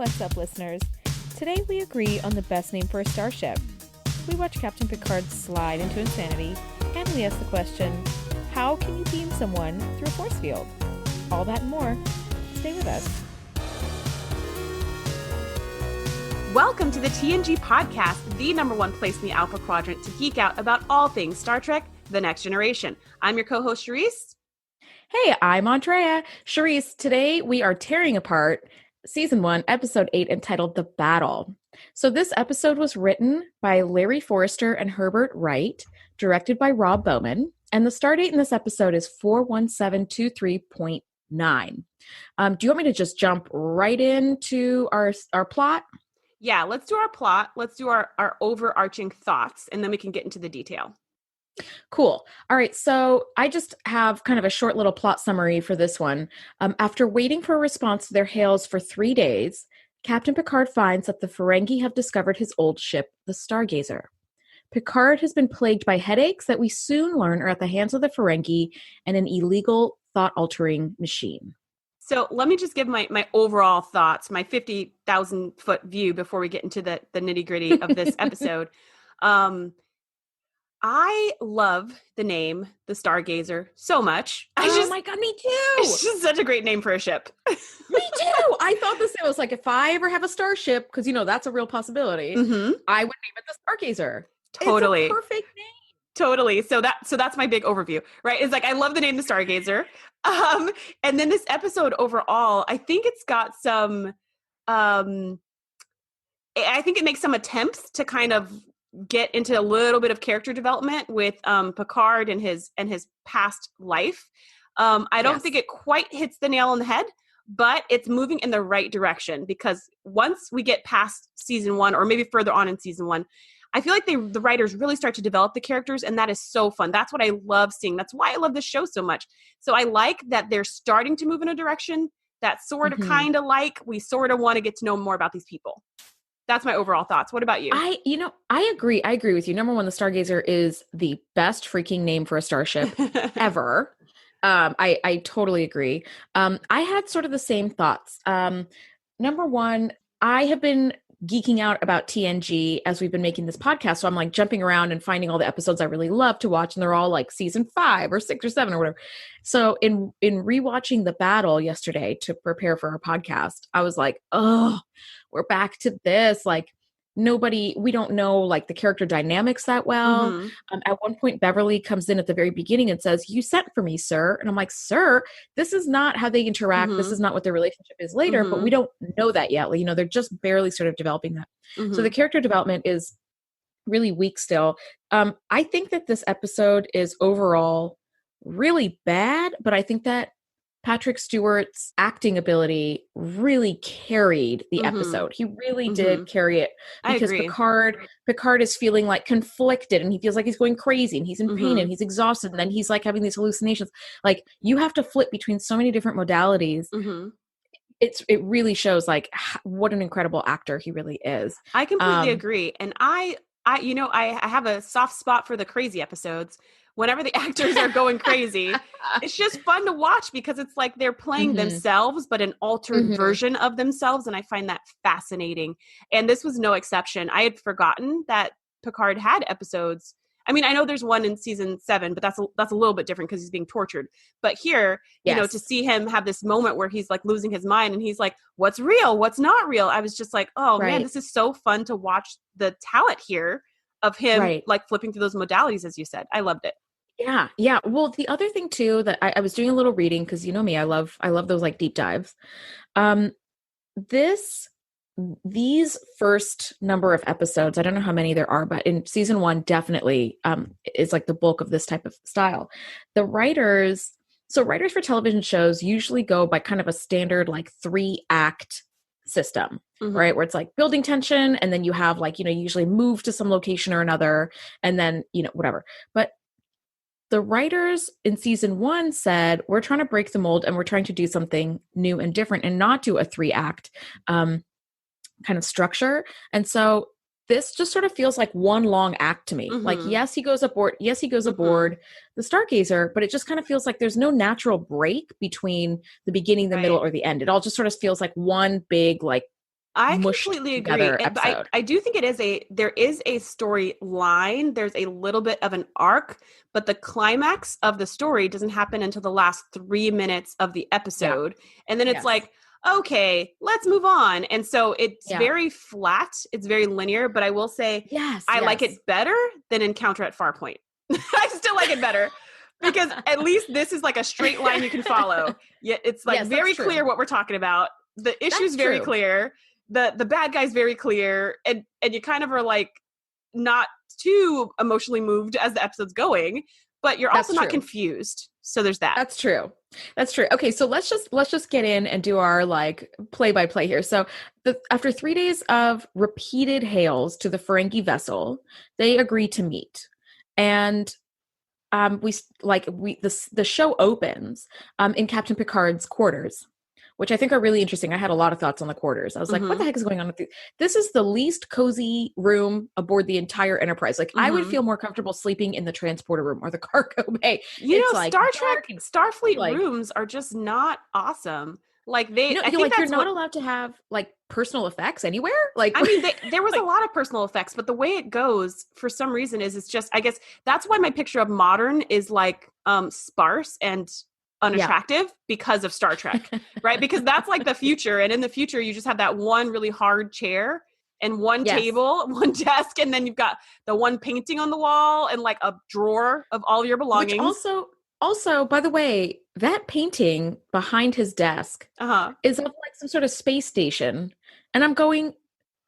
What's up, listeners? Today we agree on the best name for a starship. We watch Captain Picard slide into insanity, and we ask the question, how can you beam someone through a force field? All that and more. Stay with us. Welcome to the TNG Podcast, the number one place in the Alpha Quadrant to geek out about all things Star Trek: The Next Generation. I'm your co-host, Shereese. Hey, I'm Andrea. Shereese, today we are tearing apart Season 1, Episode 8, entitled The Battle. So this episode was written by Larry Forrester and Herbert Wright, directed by Rob Bowman, and the stardate in this episode is 41723.9. Do you want me to just jump right into our plot? Yeah, let's do our plot. Let's do our overarching thoughts, and then we can get into the detail. Cool. All right. So I just have kind of a short little plot summary for this one. After waiting for a response to their hails for 3 days, Captain Picard finds that the Ferengi have discovered his old ship, the Stargazer. Picard has been plagued by headaches that we soon learn are at the hands of the Ferengi and an illegal, thought-altering machine. So let me just give my overall thoughts, my 50,000-foot view before we get into the nitty-gritty of this episode. I love the name, the Stargazer, so much. My God, me too. It's just such a great name for a ship. Me too. I thought the same. I was like, if I ever have a starship, because, that's a real possibility, I would name it the Stargazer. Totally. It's a perfect name. Totally. So that's my big overview, right? It's like, I love the name, the Stargazer. And then this episode overall, I think it's got some, I think it makes some attempts to kind of get into a little bit of character development with Picard and his past life. I don't think it quite hits the nail on the head, but it's moving in the right direction, because once we get past season 1, or maybe further on in season 1, I feel like the writers really start to develop the characters, and that is so fun. That's what I love seeing. That's why I love this show so much. So I like that they're starting to move in a direction that sort of kind of like we sort of want to get to know more about these people. That's my overall thoughts. What about you? I agree. I agree with you. Number one, the Stargazer is the best freaking name for a starship ever. I totally agree. I had sort of the same thoughts. Number one, I have been geeking out about TNG as we've been making this podcast. So I'm like jumping around and finding all the episodes I really love to watch. And they're all like season 5 or 6 or 7 or whatever. So in rewatching The Battle yesterday to prepare for our podcast, I was like, oh, we're back to this. Like we don't know like the character dynamics that well. At one point, Beverly comes in at the very beginning and says, "You sent for me, sir." And I'm like, "Sir, this is not how they interact. This is not what their relationship is later, but we don't know that yet." Like, they're just barely sort of developing that. So the character development is really weak still. I think that this episode is overall really bad, but I think that Patrick Stewart's acting ability really carried the episode. He really did carry it, because Picard is feeling like conflicted, and he feels like he's going crazy, and he's in pain, and he's exhausted, and then he's like having these hallucinations. Like, you have to flip between so many different modalities. It really shows like what an incredible actor he really is. I completely agree. And I have a soft spot for the crazy episodes. Whenever the actors are going crazy, it's just fun to watch, because it's like they're playing themselves, but an altered version of themselves. And I find that fascinating. And this was no exception. I had forgotten that Picard had episodes. I mean, I know there's one in season 7, but that's a little bit different because he's being tortured. But here, to see him have this moment where he's like losing his mind, and he's like, what's real? What's not real? I was just like, oh man, this is so fun to watch the talent here of him like flipping through those modalities, as you said. I loved it. Yeah. Yeah. Well, the other thing too, that I was doing a little reading, because you know me, I love those like deep dives. These first number of episodes, I don't know how many there are, but in season 1, definitely is like the bulk of this type of style. Writers for television shows usually go by kind of a standard like 3-act system, right? Where it's like building tension, and then you have like, you usually move to some location or another, and then, whatever. But the writers in season 1 said, we're trying to break the mold, and we're trying to do something new and different, and not do a 3-act kind of structure. And so this just sort of feels like one long act to me. Like, yes, he goes aboard the Stargazer, but it just kind of feels like there's no natural break between the beginning, the middle, or the end. It all just sort of feels like one big, like, I mushed completely agree. together But episode. I do think there is a storyline. There's a little bit of an arc, but the climax of the story doesn't happen until the last 3 minutes of the episode. And then it's like, okay, let's move on. And so it's very flat. It's very linear, but I will say I like it better than Encounter at Farpoint. I still like it better. Because at least this is like a straight line you can follow. Yeah, it's like very clear what we're talking about. The issue's very clear. The bad guy's very clear. And you kind of are like not too emotionally moved as the episode's going, but you're also not confused. So there's that. That's true. Okay, so let's just get in and do our like play-by-play here. So after 3 days of repeated hails to the Ferengi vessel, they agree to meet. And the show opens in Captain Picard's quarters, which I think are really interesting. I had a lot of thoughts on the quarters. I was like, what the heck is going on with this? This is the least cozy room aboard the entire Enterprise. Like, I would feel more comfortable sleeping in the transporter room or the cargo bay. It's like Star Trek, Starfleet rooms are just not awesome. Like I think you're not allowed to have like personal effects anywhere. Like, I mean, there was a lot of personal effects, but the way it goes for some reason is it's just, I guess that's why my picture of modern is like sparse and unattractive because of Star Trek, right? Because that's like the future. And in the future, you just have that one really hard chair and one table, one desk, and then you've got the one painting on the wall and like a drawer of all your belongings. Which also, by the way, that painting behind his desk is of like some sort of space station. And I'm going,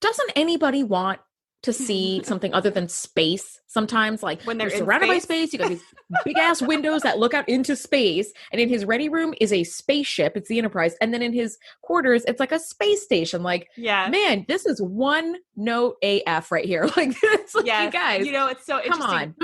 doesn't anybody want to see something other than space sometimes? Like, when they're surrounded by space, you got these big ass windows that look out into space. And in his ready room is a spaceship. It's the Enterprise. And then in his quarters, it's like a space station. Like, man, this is one note AF right here. Like, it's like, you guys, it's so interesting. Come on.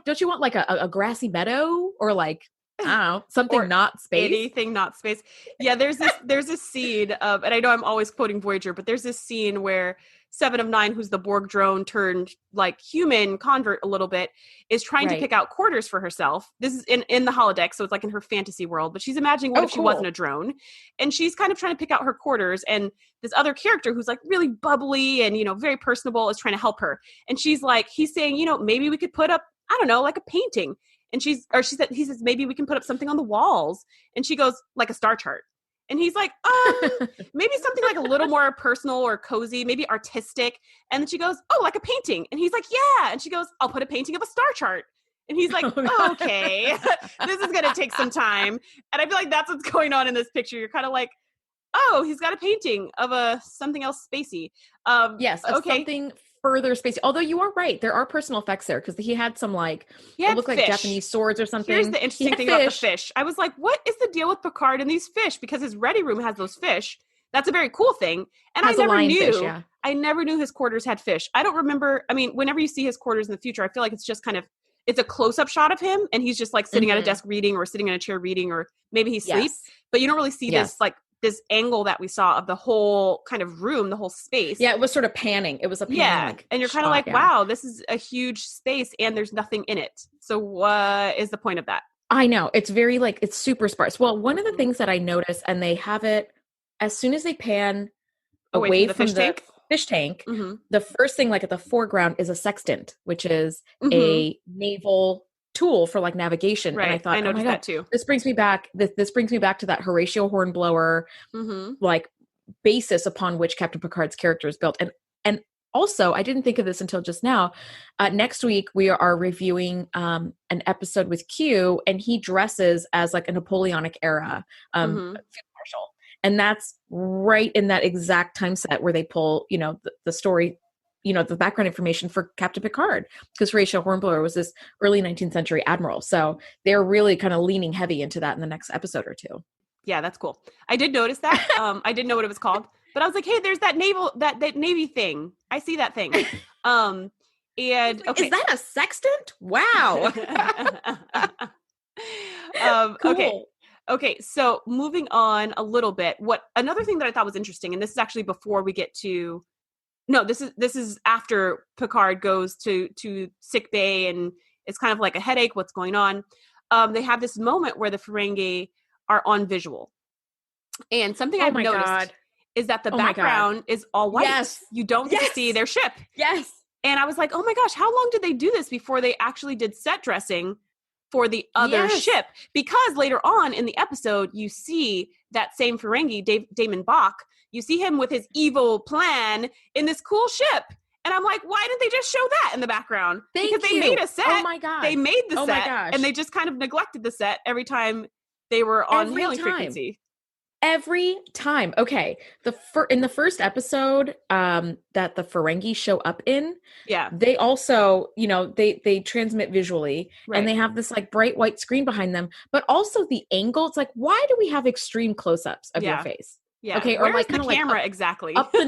Don't you want like a grassy meadow or like, I don't know, something not space? Anything not space. Yeah, there's this scene of, and I know I'm always quoting Voyager, but there's this scene where Seven of Nine, who's the Borg drone turned like human convert a little bit, is trying to pick out quarters for herself. This is in the holodeck, so it's like in her fantasy world, but she's imagining what if she wasn't a drone? And she's kind of trying to pick out her quarters, and this other character who's like really bubbly and, very personable is trying to help her. And he's saying, maybe we could put up, I don't know, like a painting. And he says, maybe we can put up something on the walls. And she goes, like a star chart. And he's like, maybe something like a little more personal or cozy, maybe artistic. And then she goes, oh, like a painting. And he's like, yeah. And she goes, I'll put a painting of a star chart. And he's like, okay, this is going to take some time. And I feel like that's what's going on in this picture. You're kind of like, oh, he's got a painting of something else spacey. Something further spacey. Although you are right, there are personal effects there because he had some it looked like Japanese swords or something. Here's the interesting thing about the fish. I was like, what is the deal with Picard and these fish? Because his ready room has those fish. That's a very cool thing. And I never knew his quarters had fish. I don't remember. I mean, whenever you see his quarters in the future, I feel like it's just kind of, it's a close-up shot of him and he's just like sitting at a desk reading or sitting in a chair reading, or maybe he sleeps, but you don't really see this angle that we saw of the whole kind of room, the whole space. Yeah, it was sort of panning. It was a panning. And you're kind of like, wow, this is a huge space and there's nothing in it. So what is the point of that? I know. It's very it's super sparse. Well, one of the things that I noticed, and they have it as soon as they pan away from the fish tank, the first thing at the foreground is a sextant, which is a naval tool for navigation. Right. And I thought, I noticed that too. This brings me back. This brings me back to that Horatio Hornblower basis upon which Captain Picard's character is built. And also, I didn't think of this until just now. Next week we are reviewing an episode with Q, and he dresses as a Napoleonic era field marshal, and that's right in that exact time set where they pull the story. The background information for Captain Picard, because Horatio Hornblower was this early 19th century admiral. So they're really kind of leaning heavy into that in the next episode or two. Yeah, that's cool. I did notice that. I didn't know what it was called, but I was like, hey, there's that that Navy thing. I see that thing. And okay. Is that a sextant? Wow. Cool. Okay. So moving on a little bit, another thing that I thought was interesting, and this is actually before we get to, no, this is after Picard goes to sick bay and it's kind of like a headache. What's going on? They have this moment where the Ferengi are on visual, and something I've noticed is that the Oh my God. background is all white. Yes. You don't get Yes. to see their ship. Yes. And I was like, oh my gosh, how long did they do this before they actually did set dressing for the other Yes. ship? Because later on in the episode, you see that same Ferengi, Damon Bach, you see him with his evil plan in this cool ship. And I'm like, why didn't they just show that in the background? Thank because you. they made a set. Oh my God. They made the Oh my set. gosh. And they just kind of neglected the set every time they were on Every hailing time. frequency. Every time. Okay. In the first episode that the Ferengi show up in, Yeah. they also, you know, they transmit visually Right. and they have this like bright white screen behind them, but also the angle. It's like, why do we have extreme close-ups of your face? Yeah. Okay. Where's or like the kind of camera like exactly? up the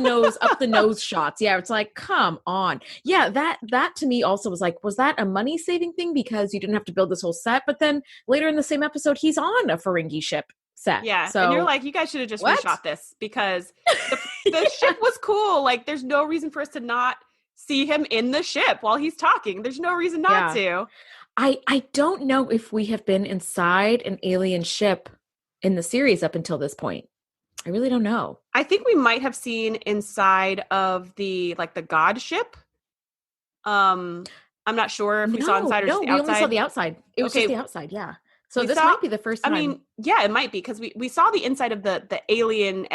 nose shots. Yeah. It's like, come on. Yeah. That to me also was like, was that a money saving thing because you didn't have to build this whole set? But then later in the same episode, he's on a Ferengi ship set. Yeah. So and you're like, you guys should have just what? reshot this because the ship was cool. Like there's no reason for us to not see him in the ship while he's talking. There's no reason not to. I don't know if we have been inside an alien ship in the series up until this point. I really don't know. I think we might have seen inside of the God ship. I'm not sure if we saw inside or just the outside. We only saw the outside. It was just the outside, yeah. So this might be the first time. I mean, yeah, it might be because we saw the inside of the alien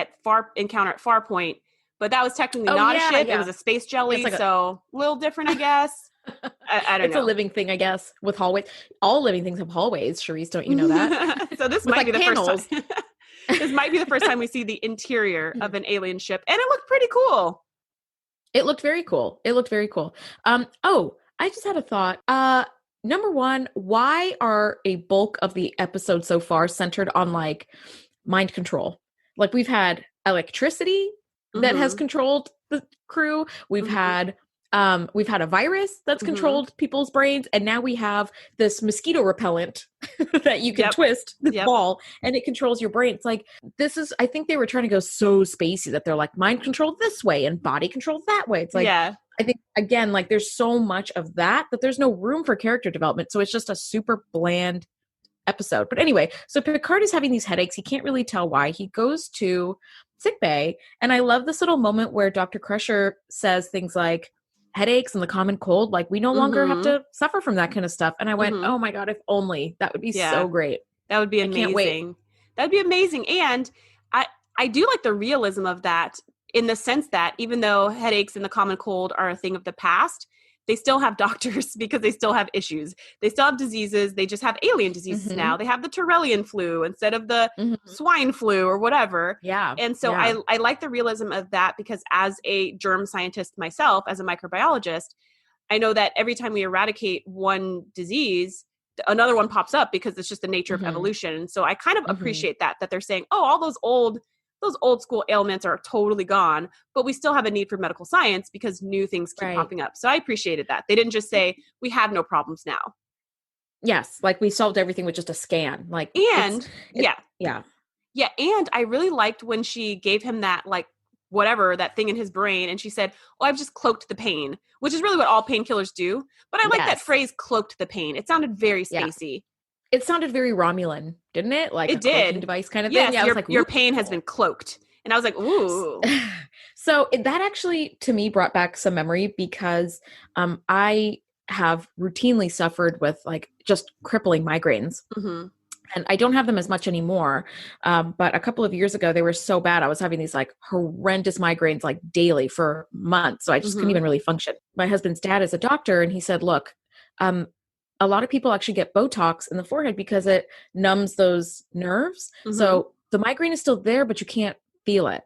encounter at Farpoint, but that was technically not a ship. Yeah. It was a space jelly, so a little different, I guess. I don't know. It's a living thing, I guess, with hallways. All living things have hallways, Shereese, don't you know that? So this might be the first time. This might be the first time we see the interior of an alien ship, and it looked pretty cool. It looked very cool. I just had a thought. Number one, why are a bulk of the episode so far centered on like mind control? Like we've had electricity that has controlled the crew. We've had a virus that's controlled people's brains, and now we have this mosquito repellent that you can twist this ball and it controls your brain. It's like, I think they were trying to go so spacey that they're like mind control this way and body control that way. It's like, I think again, like there's so much of that there's no room for character development. So it's just a super bland episode. But anyway, so Picard is having these headaches. He can't really tell why. He goes to sickbay, and I love this little moment where Dr. Crusher says things like, headaches and the common cold, like we no longer have to suffer from that kind of stuff. And I went, oh my God, if only. That would be so great. That would be amazing. I can't wait. That'd be amazing. And I do like the realism of that in the sense that even though headaches and the common cold are a thing of the past, they still have doctors because they still have issues. They still have diseases. They just have alien diseases now. They have the Turellian flu instead of the swine flu or whatever. Yeah. And so I like the realism of that because as a germ scientist myself, as a microbiologist, I know that every time we eradicate one disease, another one pops up because it's just the nature of evolution. And so I kind of appreciate that they're saying, oh, all those old school ailments are totally gone, but we still have a need for medical science because new things keep popping up. So I appreciated that. They didn't just say, we have no problems now. Yes. Like we solved everything with just a scan. Like, and and I really liked when she gave him that, like, whatever, that thing in his brain. And she said, oh, I've just cloaked the pain, which is really what all painkillers do. But I like that phrase, cloaked the pain. It sounded very spacey. It sounded very Romulan, didn't it? Like it did. Device kind of thing. Yeah, your pain has been cloaked. And I was like, ooh. So that actually, to me, brought back some memory because I have routinely suffered with like just crippling migraines. And I don't have them as much anymore. But a couple of years ago, they were so bad. I was having these like horrendous migraines like daily for months. So I just couldn't even really function. My husband's dad is a doctor, and he said, look, a lot of people actually get Botox in the forehead because it numbs those nerves. So the migraine is still there, but you can't feel it.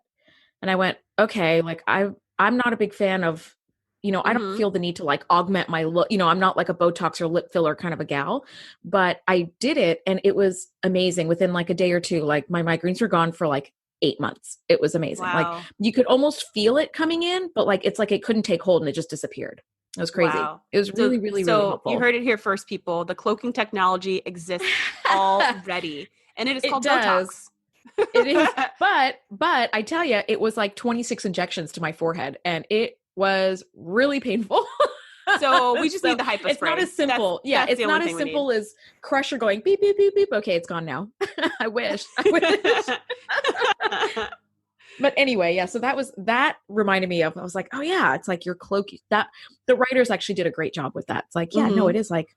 And I went, okay, like I'm not a big fan of, I don't feel the need to like augment my look. I'm not like a Botox or lip filler kind of a gal, but I did it and it was amazing. Within like a day or two, like my migraines were gone for like 8 months. It was amazing. Wow. Like you could almost feel it coming in, but like, it's like it couldn't take hold and it just disappeared. It was crazy. Wow. It was really, really helpful. You heard it here first, people. The cloaking technology exists already, and it is called Botox. It is, but I tell you, it was like 26 injections to my forehead, and it was really painful. So we just need the hypo spray. It's not as simple. It's not as simple as Crusher going beep, beep, beep, beep. Okay, it's gone now. I wish. But anyway, yeah. So that reminded me of, I was like, oh yeah, it's like you're cloaking that. The writers actually did a great job with that. It's like, yeah, no, it is like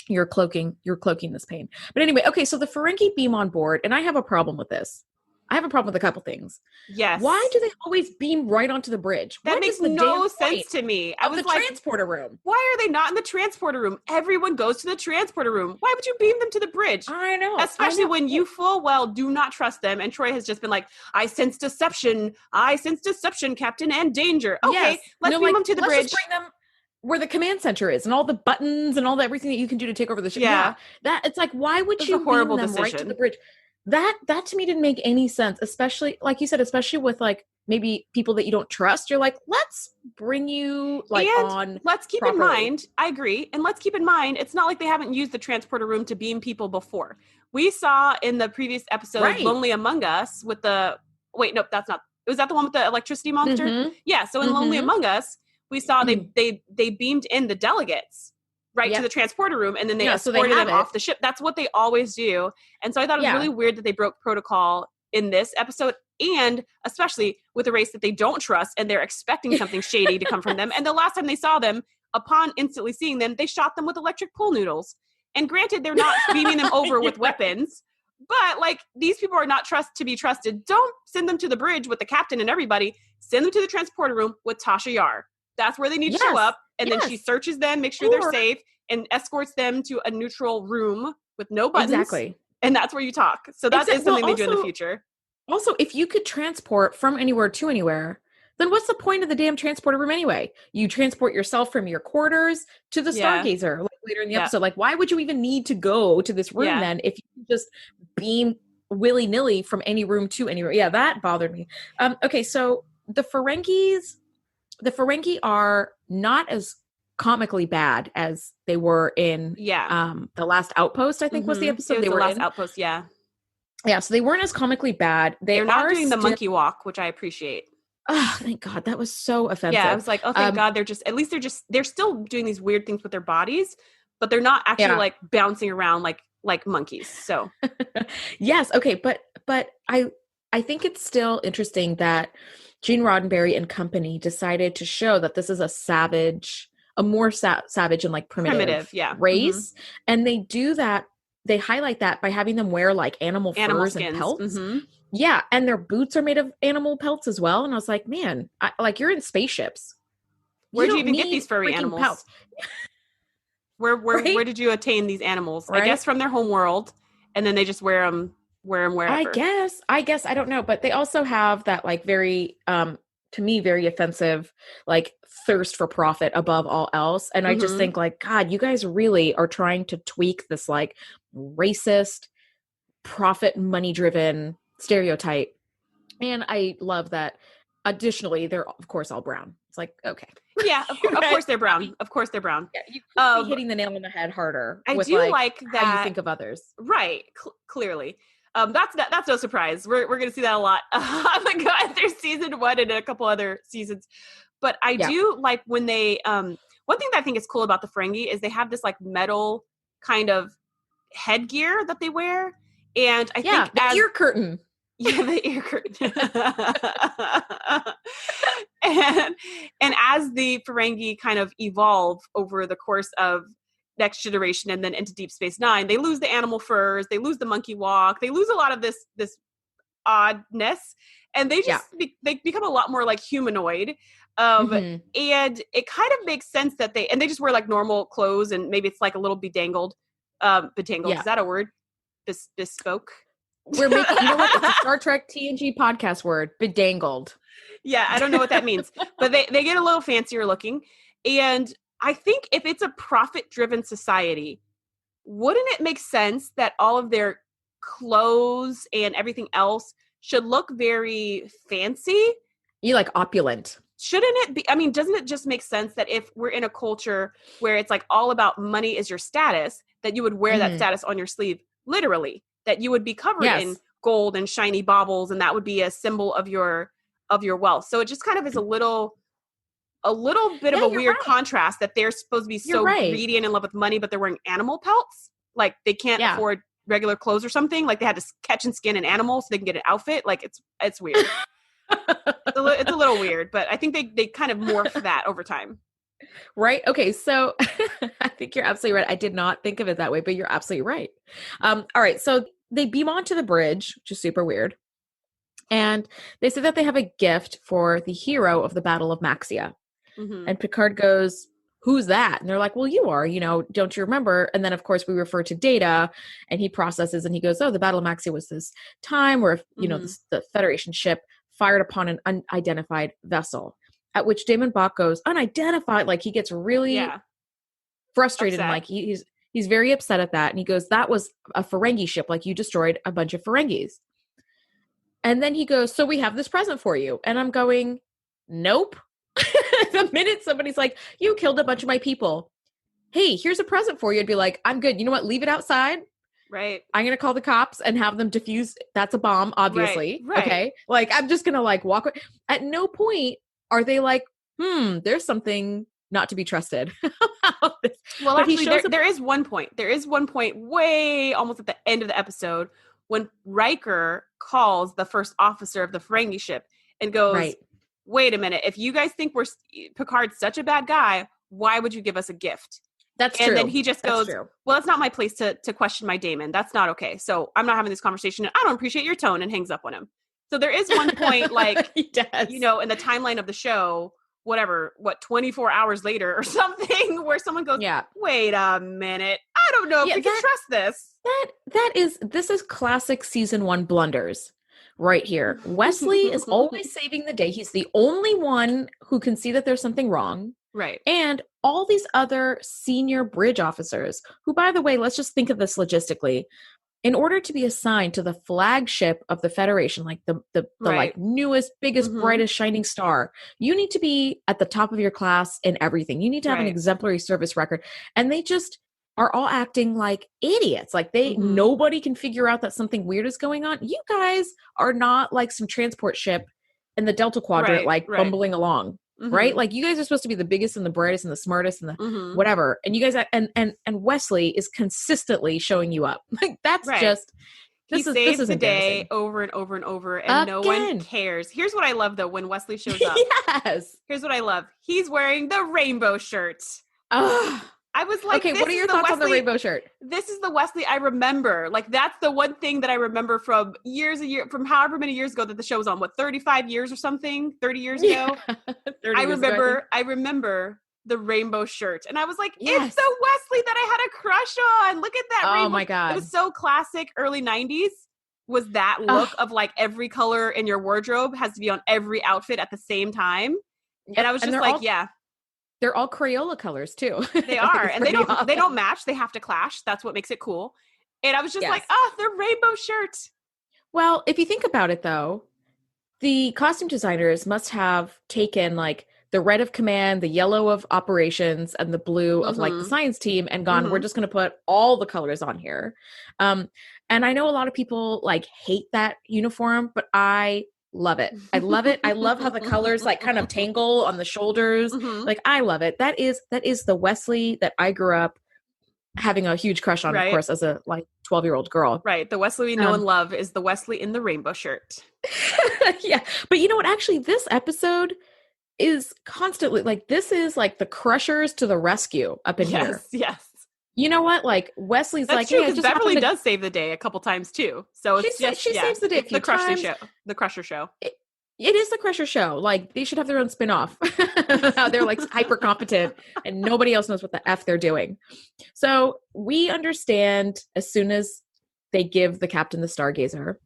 you're cloaking this pain. But anyway, okay. So the Ferengi beam on board, and I have a problem with this. I have a problem with a couple things. Yes. Why do they always beam right onto the bridge? That makes no sense to me. I was the transporter room. Why are they not in the transporter room? Everyone goes to the transporter room. Why would you beam them to the bridge? I know. Especially when you full well do not trust them. And Troy has just been like, I sense deception, Captain, and danger. Okay, yes. Let's beam them to the bridge. Just bring them where the command center is and all the buttons and all the everything that you can do to take over the ship. Yeah. That it's like, why would you beam them right to the bridge? That to me didn't make any sense, especially like you said, especially with like maybe people that you don't trust. You're like, let's bring you on. Let's keep in mind, I agree. And let's keep in mind, it's not like they haven't used the transporter room to beam people before. We saw in the previous episode, Lonely Among Us with was that the one with the electricity monster? Mm-hmm. Yeah. So in Lonely Among Us, we saw they beamed in the delegates to the transporter room, and then they escorted them off the ship. That's what they always do. And so I thought it was really weird that they broke protocol in this episode, and especially with a race that they don't trust, and they're expecting something shady to come from them. And the last time they saw them, upon instantly seeing them, they shot them with electric pool noodles. And granted, they're not beaming them over with weapons, but like these people are not to be trusted. Don't send them to the bridge with the captain and everybody. Send them to the transporter room with Tasha Yar. That's where they need to show up. And then she searches them, makes sure they're safe, and escorts them to a neutral room with no buttons. Exactly. And that's where you talk. So that is something they do in the future. Also, if you could transport from anywhere to anywhere, then what's the point of the damn transporter room anyway? You transport yourself from your quarters to the Stargazer like later in the episode. Like, why would you even need to go to this room then if you just beam willy-nilly from any room to anywhere? Yeah, that bothered me. Okay, so the Ferengi are not as comically bad as they were in the last outpost, I think was the episode they were in. Outpost, yeah. Yeah, so they weren't as comically bad. They're not doing the monkey walk, which I appreciate. Oh, thank God. That was so offensive. Yeah, I was like, oh, thank God. They're still doing these weird things with their bodies, but they're not actually like bouncing around like monkeys. So yes. Okay. But I think it's still interesting that Gene Roddenberry and company decided to show that this is a more savage and like primitive race. Mm-hmm. And they do that. They highlight that by having them wear like animal furs and pelts. Mm-hmm. Yeah. And their boots are made of animal pelts as well. And I was like, man, you're in spaceships. Where do you even get these furry animals? Pelts. Where did you attain these animals? Right? I guess from their home world. And then they just wear them wherever. I guess. I don't know. But they also have that like very, to me, very offensive, like thirst for profit above all else. And I just think like, God, you guys really are trying to tweak this like racist, profit, money driven stereotype. And I love that. Additionally, they're of course all brown. It's like, okay. Yeah, of course they're brown. Of course they're brown. Yeah, you could be hitting the nail on the head harder. I do like that. How you think of others. Right. Clearly. That's no surprise. We're going to see that a lot. I'm going to go through season 1 and a couple other seasons. But I do like when they, one thing that I think is cool about the Ferengi is they have this like metal kind of headgear that they wear. And I think the ear curtain. Yeah, the ear curtain. and as the Ferengi kind of evolve over the course of Next Generation and then into Deep Space Nine, they lose the animal furs, they lose the monkey walk, they lose a lot of this oddness, and they just they become a lot more like humanoid. And it kind of makes sense that they just wear like normal clothes, and maybe it's like a little bedangled. Is that a word? Bespoke. We're making, you know what? It's a Star Trek TNG podcast word, bedangled. Yeah, I don't know what that means, but they get a little fancier looking. And I think if it's a profit-driven society, wouldn't it make sense that all of their clothes and everything else should look very fancy? You like opulent. Shouldn't it be? I mean, doesn't it just make sense that if we're in a culture where it's like all about money is your status, that you would wear that status on your sleeve, literally? That you would be covered in gold and shiny baubles, and that would be a symbol of your wealth. So it just kind of is a little bit of a weird contrast that they're supposed to be so greedy and in love with money, but they're wearing animal pelts. Like they can't afford regular clothes or something. Like they had to catch and skin an animal so they can get an outfit. Like it's weird. It's a little weird, but I think they kind of morph that over time. Right? Okay, so I think you're absolutely right. I did not think of it that way, but you're absolutely right. All right, so they beam onto the bridge, which is super weird. And they say that they have a gift for the hero of the Battle of Maxia. Mm-hmm. And Picard goes, who's that? And they're like, well, you are, don't you remember? And then, of course, we refer to Data, and he processes and he goes, oh, the Battle of Maxia was this time where, the Federation ship fired upon an unidentified vessel. At which Damon Bach goes, unidentified. Like, he gets really frustrated Upset. and like he's very upset at that. And he goes, that was a Ferengi ship. Like, you destroyed a bunch of Ferengis. And then he goes, so we have this present for you. And I'm going, nope. The minute somebody's like, you killed a bunch of my people. Hey, here's a present for you. I'd be like, I'm good. You know what? Leave it outside. Right. I'm going to call the cops and have them defuse. That's a bomb, obviously. Right. Okay. Like, I'm just going to like walk away. At no point are they like, there's something not to be trusted about this. Well, but actually, there is one point. There is one point way almost at the end of the episode when Riker calls the first officer of the Ferengi ship and goes, wait a minute. If you guys think Picard's such a bad guy, why would you give us a gift? That's true. And then he just goes, well, it's not my place to question my Damon. That's not okay. So I'm not having this conversation. I don't appreciate your tone, and hangs up on him. So there is one point, like, he does. In the timeline of the show, 24 hours later or something, where someone goes, wait a minute. I don't know if we can trust this. This is classic season 1 blunders right here. Wesley is always saving the day. He's the only one who can see that there's something wrong. Right. And all these other senior bridge officers, who, by the way, let's just think of this logistically. In order to be assigned to the flagship of the Federation, like the like newest, biggest, brightest, shining star, you need to be at the top of your class in everything. You need to have an exemplary service record. And they just are all acting like idiots. Like nobody can figure out that something weird is going on. You guys are not like some transport ship in the Delta Quadrant, bumbling along. Right? Like, you guys are supposed to be the biggest and the brightest and the smartest and the whatever. And you guys, and Wesley is consistently showing you up. Like, that's just, he saves the day over and over and over, and no one cares. Here's what I love, though, when Wesley shows up. Yes. Here's what I love. He's wearing the rainbow shirt. I was like, okay, what are your thoughts on the rainbow shirt? This is the Wesley I remember. Like, that's the one thing that I remember from from however many years ago that the show was on. 35 years or something? 30 years ago? 30 I remember the rainbow shirt. And I was like, it's the Wesley that I had a crush on. Look at that rainbow. Oh my God. It was so classic early 90s. Was that look of like every color in your wardrobe has to be on every outfit at the same time. Yep. And I was just like, they're all Crayola colors too. They are. And they don't match. They have to clash. That's what makes it cool. And I was just like, they're rainbow shirts. Well, if you think about it though, the costume designers must have taken like the red of command, the yellow of operations, and the blue of like the science team and gone, we're just going to put all the colors on here. And I know a lot of people like hate that uniform, but I love it. I love it. I love how the colors like kind of tangle on the shoulders. Like, I love it. That is the Wesley that I grew up having a huge crush on, of course, as a like 12-year-old girl. Right. The Wesley we know and love is the Wesley in the rainbow shirt. Yeah. But you know what? Actually, this episode is constantly like, this is like the Crushers to the rescue up in here. Yes. You know what? Like, Wesley's That's like, true, hey, I just Beverly does save the day a couple times too. So it's she saves the day. It's the Crusher show. The Crusher show. It is the Crusher show. Like, they should have their own spin-off. How they're like hyper competent and nobody else knows what the F they're doing. So we understand as soon as they give the captain the Stargazer,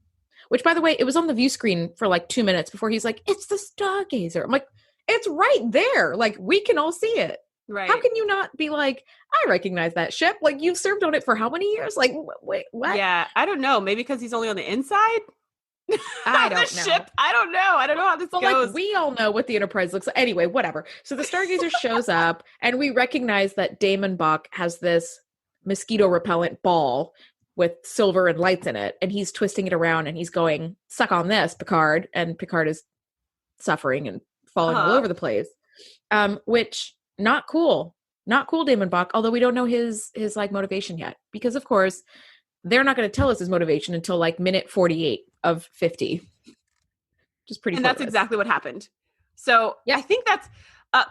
which, by the way, it was on the view screen for like 2 minutes before he's like, it's the Stargazer. I'm like, it's right there. Like, we can all see it. Right. How can you not be like, I recognize that ship? Like, you've served on it for how many years? Like, wait, what? Yeah, I don't know. Maybe because he's only on the inside? I don't know. Ship? I don't know. I don't know how this goes. Like, we all know what the Enterprise looks like. Anyway, whatever. So the Stargazer shows up, and we recognize that Damon Bach has this mosquito repellent ball with silver and lights in it, and he's twisting it around, and he's going, suck on this, Picard. And Picard is suffering and falling all over the place, which... Not cool, Damon Bach, although we don't know his like motivation yet, because of course they're not going to tell us his motivation until like minute 48 of 50. Just pretty And pointless. that's exactly what happened. So I think that's,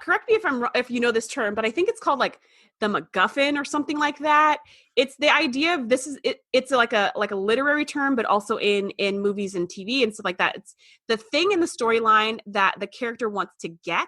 correct me if I'm wrong, if you know this term, but I think it's called like the MacGuffin or something like that. It's the idea of it's like a literary term, but also in movies and TV and stuff like that. It's the thing in the storyline that the character wants to get,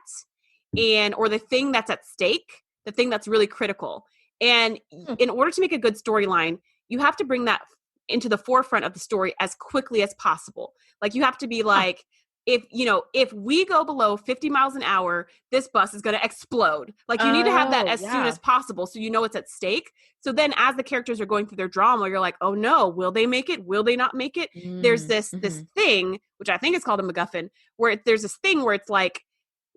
or the thing that's at stake, the thing that's really critical. And in order to make a good storyline, you have to bring that into the forefront of the story as quickly as possible. Like you have to be like, if we go below 50 miles an hour, this bus is going to explode. Like you need to have that as soon as possible, so you know it's at stake. So then as the characters are going through their drama, you're like, oh no, will they make it? Will they not make it? There's this thing, which I think is called a MacGuffin, where there's this thing where it's like,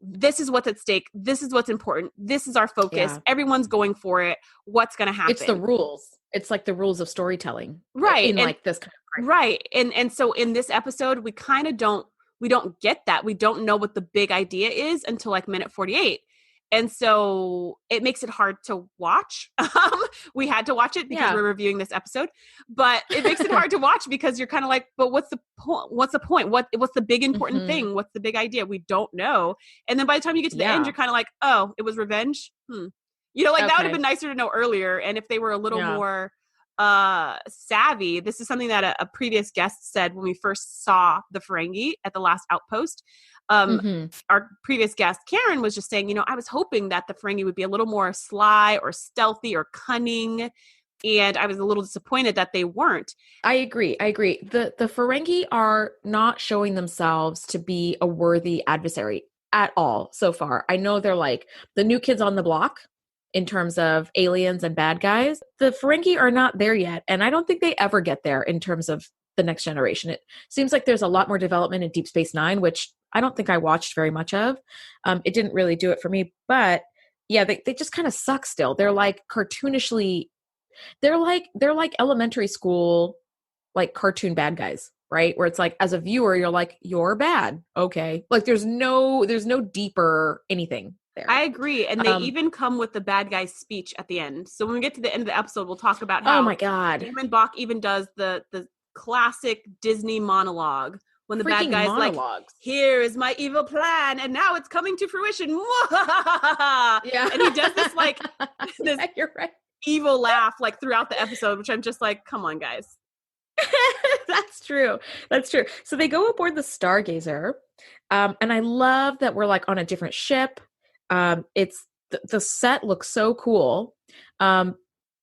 this is what's at stake. This is what's important. This is our focus. Everyone's going for it. What's going to happen? It's the rules. It's like the rules of storytelling. Right. In like this kind of right. And so in this episode, we kind of don't get that. We don't know what the big idea is until like minute 48. And so it makes it hard to watch. We had to watch it because we're reviewing this episode, but it makes it hard to watch because you're kind of like, but what's the point? What's the point? What's the big important thing? What's the big idea? We don't know. And then by the time you get to the end, you're kind of like, oh, it was revenge. Like that would have been nicer to know earlier. And if they were a little more savvy, this is something that a previous guest said when we first saw the Ferengi at the last outpost. Our previous guest, Karen, was just saying, I was hoping that the Ferengi would be a little more sly or stealthy or cunning. And I was a little disappointed that they weren't. I agree. The Ferengi are not showing themselves to be a worthy adversary at all so far. I know they're like the new kids on the block in terms of aliens and bad guys. The Ferengi are not there yet. And I don't think they ever get there in terms of the next generation. It seems like there's a lot more development in Deep Space Nine, which I don't think I watched very much of. It didn't really do it for me, but yeah, they just kind of suck still. They're like cartoonishly, they're like elementary school, like cartoon bad guys, right? Where it's like, as a viewer, you're like, you're bad. Okay. Like there's no deeper anything there. I agree. And they even come with the bad guy's speech at the end. So when we get to the end of the episode, we'll talk about how oh my God, Damon Bach even does the classic Disney monologue when the bad guy's like, here is my evil plan and now it's coming to fruition. Yeah. And he does this like this you're right. evil laugh like throughout the episode, which I'm just like, come on guys. That's true. So they go aboard the Stargazer. And I love that we're like on a different ship. It's the set looks so cool.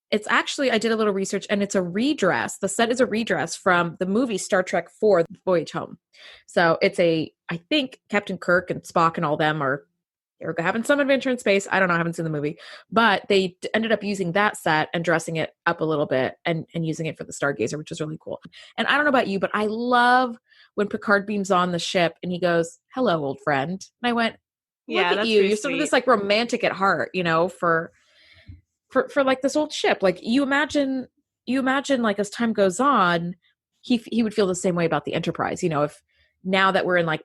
It's actually, I did a little research and it's a redress. The set is a redress from the movie Star Trek IV, Voyage Home. So it's I think Captain Kirk and Spock and all them they're having some adventure in space. I don't know. I haven't seen the movie, but they ended up using that set and dressing it up a little bit and using it for the Stargazer, which is really cool. And I don't know about you, but I love when Picard beams on the ship and he goes, hello, old friend. And I went, look at you. You're sort of this like romantic at heart, for like this old ship. Like you imagine like as time goes on, he would feel the same way about the Enterprise, if now that we're in like,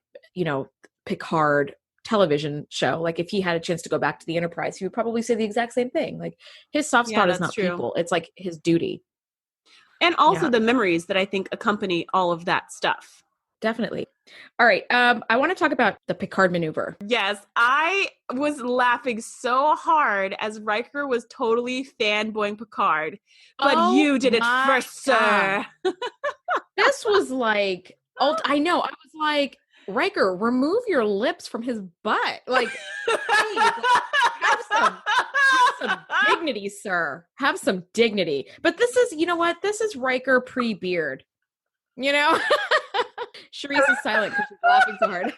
Picard television show, like if he had a chance to go back to the Enterprise, he would probably say the exact same thing. Like his soft spot is not people. It's like his duty. And also the memories that I think accompany all of that stuff. Definitely. All right. I want to talk about the Picard maneuver. Yes. I was laughing so hard as Riker was totally fanboying Picard, but you did it first, sir. This was like, I know. I was like, Riker, remove your lips from his butt. Like, please, have some dignity, sir. Have some dignity. But this is, you know what? This is Riker pre-beard. Shereese is silent because she's laughing so hard.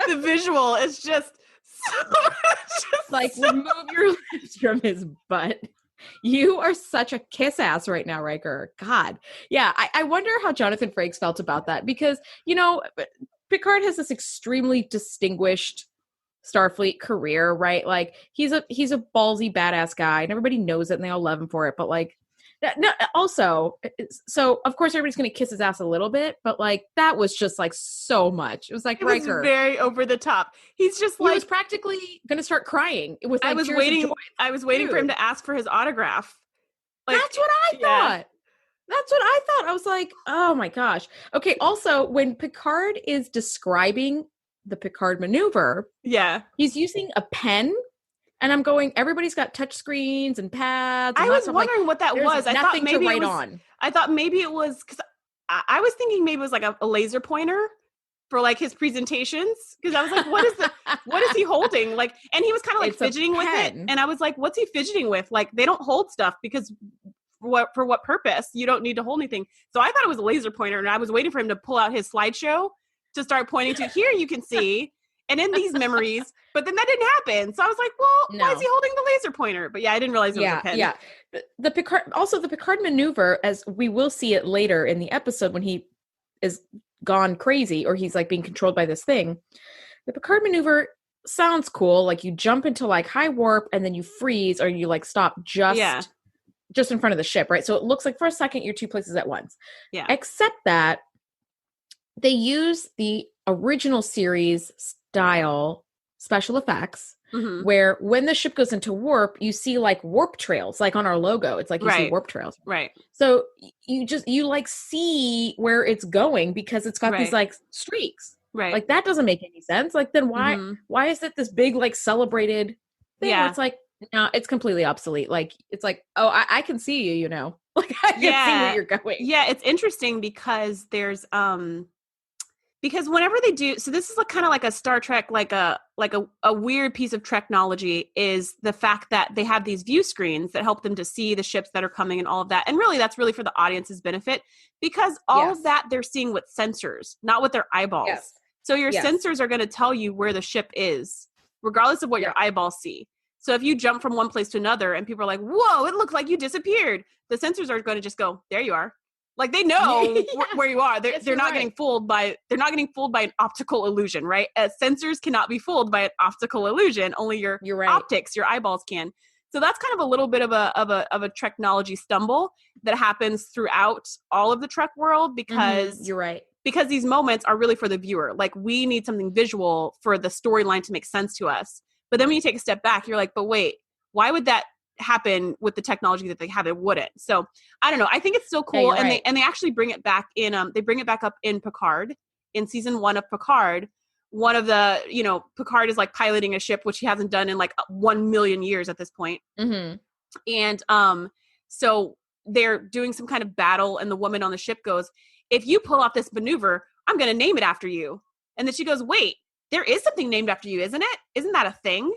The visual is just remove your lips from his butt. You are such a kiss ass right now, Riker. God. Yeah. I wonder how Jonathan Frakes felt about that because, Picard has this extremely distinguished Starfleet career, right? Like he's a ballsy badass guy and everybody knows it and they all love him for it. But like, no, also, so of course everybody's going to kiss his ass a little bit, but like that was just like so much. It was like Riker, was very over the top. He's just he was practically going to start crying. With like, I was waiting for him to ask for his autograph. Like, that's what I thought. That's what I thought. I was like, oh my gosh. Okay. Also, when Picard is describing the Picard maneuver, Yeah. he's using a pen. And I'm going, everybody's got touch screens and pads. And I was laptops. wondering like, what that there's was. I thought nothing maybe to write it was, on. I thought maybe it was, because I was thinking maybe it was like a laser pointer for like his presentations. Because I was like, what is he holding? Like, and he was kind of like fidgeting with it. And I was like, what's he fidgeting with? Like, they don't hold stuff because for what purpose? You don't need to hold anything. So I thought it was a laser pointer, and I was waiting for him to pull out his slideshow to start pointing to, here you can see, and in these memories, but then that didn't happen. So I was like, well, why is he holding the laser pointer? But yeah, I didn't realize it was a pen. Yeah. The Picard maneuver, as we will see it later in the episode when he is gone crazy or he's like being controlled by this thing. The Picard maneuver sounds cool. Like you jump into like high warp and then you freeze or you like stop just in front of the ship, right? So it looks like for a second you're two places at once. Yeah. Except that they use the original series style special effects where when the ship goes into warp, you see like warp trails, like on our logo. It's like you see warp trails. Right. So you like see where it's going because it's got these like streaks. Right. Like that doesn't make any sense. Like then why is it this big like celebrated thing where it's like, no, it's completely obsolete. Like it's like, oh, I can see you, you know. Like I can see where you're going. Yeah, it's interesting because there's because whenever they do, so this is like kind of like a Star Trek, like a weird piece of technology is the fact that they have these view screens that help them to see the ships that are coming and all of that. And really that's really for the audience's benefit because all of that they're seeing with sensors, not with their eyeballs. Yes. So your sensors are going to tell you where the ship is, regardless of what your eyeballs see. So if you jump from one place to another and people are like, whoa, it looks like you disappeared. The sensors are going to just go, there you are. Like they know where you are. They're not getting fooled by an optical illusion, right? Sensors cannot be fooled by an optical illusion. Only your optics, your eyeballs can. So that's kind of a little bit of a technology stumble that happens throughout all of the Trek world because you're right. Because these moments are really for the viewer. Like we need something visual for the storyline to make sense to us. But then when you take a step back, you're like, but wait, why would that happen with the technology that they have? It wouldn't. So I don't know. I think it's still cool. And they actually bring it back in, they bring it back up in Picard, in season 1 of Picard. One of the, Picard is like piloting a ship, which he hasn't done in like 1 million years at this point. And so they're doing some kind of battle and the woman on the ship goes, if you pull off this maneuver, I'm going to name it after you. And then she goes, wait, there is something named after you, isn't it? Isn't that a thing?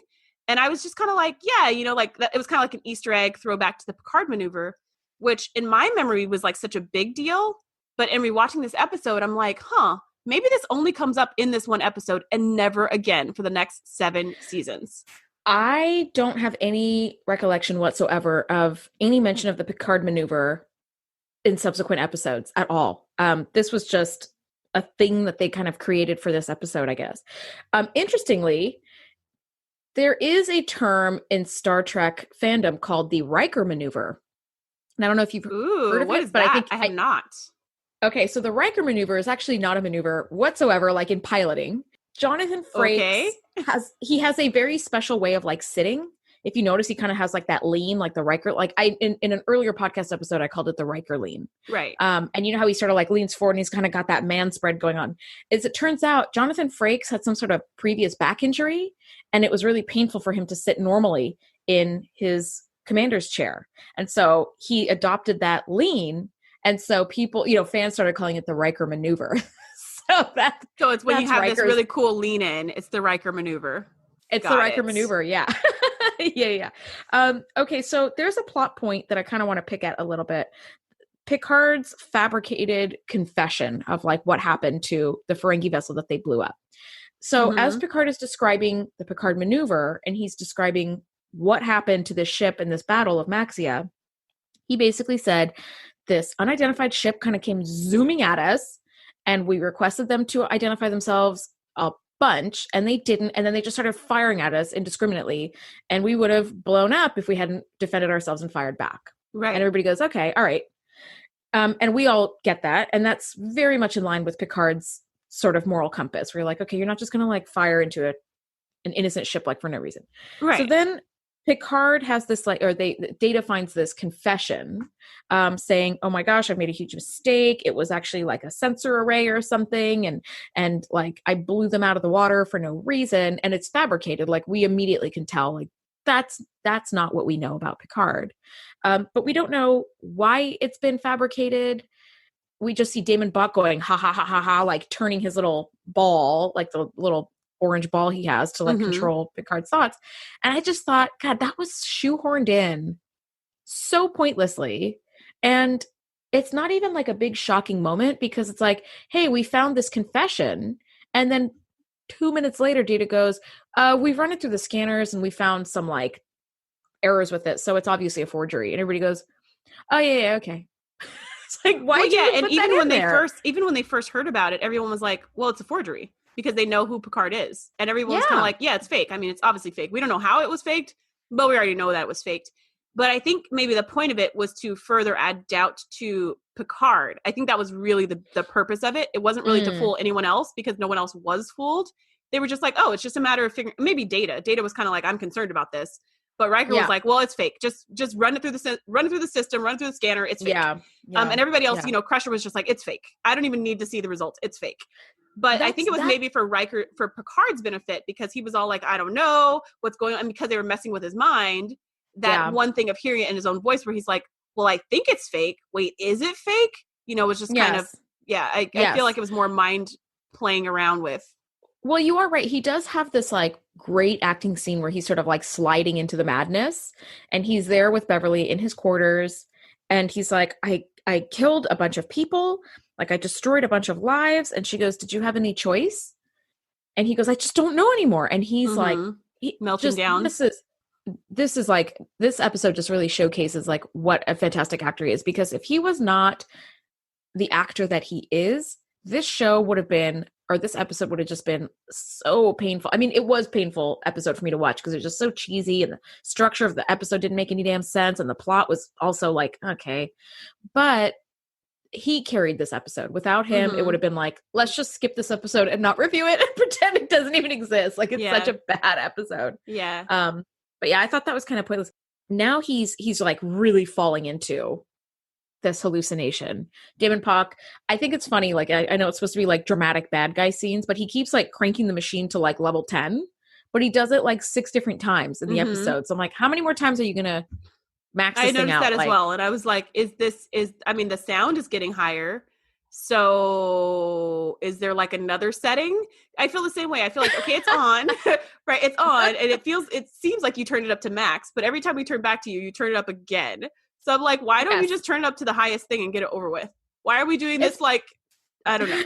And I was just kind of like, yeah, like that, it was kind of like an Easter egg throwback to the Picard maneuver, which in my memory was like such a big deal. But in rewatching this episode, I'm like, maybe this only comes up in this one episode and never again for the next 7 seasons. I don't have any recollection whatsoever of any mention of the Picard maneuver in subsequent episodes at all. This was just a thing that they kind of created for this episode, I guess. Interestingly, there is a term in Star Trek fandom called the Riker maneuver. And I don't know if you've heard of it, but I have not. Okay, so the Riker maneuver is actually not a maneuver whatsoever, like in piloting. Jonathan Frakes has a very special way of like sitting. If you notice, he kind of has like that lean, like the Riker. Like in an earlier podcast episode, I called it the Riker lean. Right. And you know how he sort of like leans forward and he's kind of got that man spread going on. As it turns out, Jonathan Frakes had some sort of previous back injury, and it was really painful for him to sit normally in his commander's chair. And so he adopted that lean. And so people, fans started calling it the Riker maneuver. So it's when you have this really cool lean in, it's the Riker maneuver. It's the Riker maneuver. Yeah. Yeah. Okay. So there's a plot point that I kind of want to pick at a little bit. Picard's fabricated confession of like what happened to the Ferengi vessel that they blew up. So as Picard is describing the Picard maneuver and he's describing what happened to this ship in this battle of Maxia, he basically said this unidentified ship kind of came zooming at us and we requested them to identify themselves a bunch and they didn't, and then they just started firing at us indiscriminately and we would have blown up if we hadn't defended ourselves and fired back. Right. And everybody goes, okay, all right. And we all get that, and that's very much in line with Picard's sort of moral compass where you're like, okay, you're not just gonna like fire into an innocent ship like for no reason. Right. So then Picard has this Data finds this confession saying, oh my gosh, I made a huge mistake. It was actually like a sensor array or something. And like I blew them out of the water for no reason. And it's fabricated. Like we immediately can tell like that's not what we know about Picard. But we don't know why it's been fabricated. We just see Damon Buck going, ha ha ha ha ha, like turning his little ball, like the little orange ball he has to like control Picard's thoughts. And I just thought, God, that was shoehorned in so pointlessly. And it's not even like a big shocking moment because it's like, hey, we found this confession. And then 2 minutes later, Data goes, we've run it through the scanners and we found some like errors with it. So it's obviously a forgery. And everybody goes, oh yeah, okay. It's like, why? Well, yeah. And even when they first heard about it, everyone was like, well, it's a forgery. Because they know who Picard is. And everyone's kind of like, yeah, it's fake. I mean, it's obviously fake. We don't know how it was faked, but we already know that it was faked. But I think maybe the point of it was to further add doubt to Picard. I think that was really the purpose of it. It wasn't really to fool anyone else because no one else was fooled. They were just like, oh, it's just a matter of figuring. Maybe Data. Data was kind of like, I'm concerned about this. But Riker was like, well, it's fake. Just run it through the system, run it through the scanner. It's fake. Yeah. And everybody else, Crusher was just like, it's fake. I don't even need to see the results. It's fake. But I think it was maybe for Picard's benefit because he was all like, I don't know what's going on. And because they were messing with his mind, that one thing of hearing it in his own voice where he's like, well, I think it's fake. Wait, is it fake? Was just kind of, I feel like it was more mind playing around with. Well, you are right. He does have this like great acting scene where he's sort of like sliding into the madness and he's there with Beverly in his quarters. And he's like, I killed a bunch of people. Like I destroyed a bunch of lives. And she goes, did you have any choice? And he goes, I just don't know anymore. And he's like, melting down. This is like, this episode just really showcases like what a fantastic actor he is. Because if he was not the actor that he is, this show would have been, or this episode would have just been so painful. I mean, it was painful episode for me to watch because it was just so cheesy and the structure of the episode didn't make any damn sense. And the plot was also like, okay, but he carried this episode. Without him, it would have been like, let's just skip this episode and not review it and pretend it doesn't even exist. Like it's such a bad episode. Yeah. But yeah, I thought that was kind of pointless. Now he's like really falling into this hallucination. Damon Puck, I think it's funny. Like I know it's supposed to be like dramatic bad guy scenes, but he keeps like cranking the machine to like level 10, but he does it like 6 different times in the episode. So I'm like, how many more times are you going to max this thing out? I noticed that as well. And I was like, the sound is getting higher. So is there like another setting? I feel the same way. I feel like, okay, it's on, right? It's on. And it seems like you turned it up to max, but every time we turn back to you, you turn it up again. So I'm like, why don't we just turn it up to the highest thing and get it over with? Why are we doing this? Like, I don't know.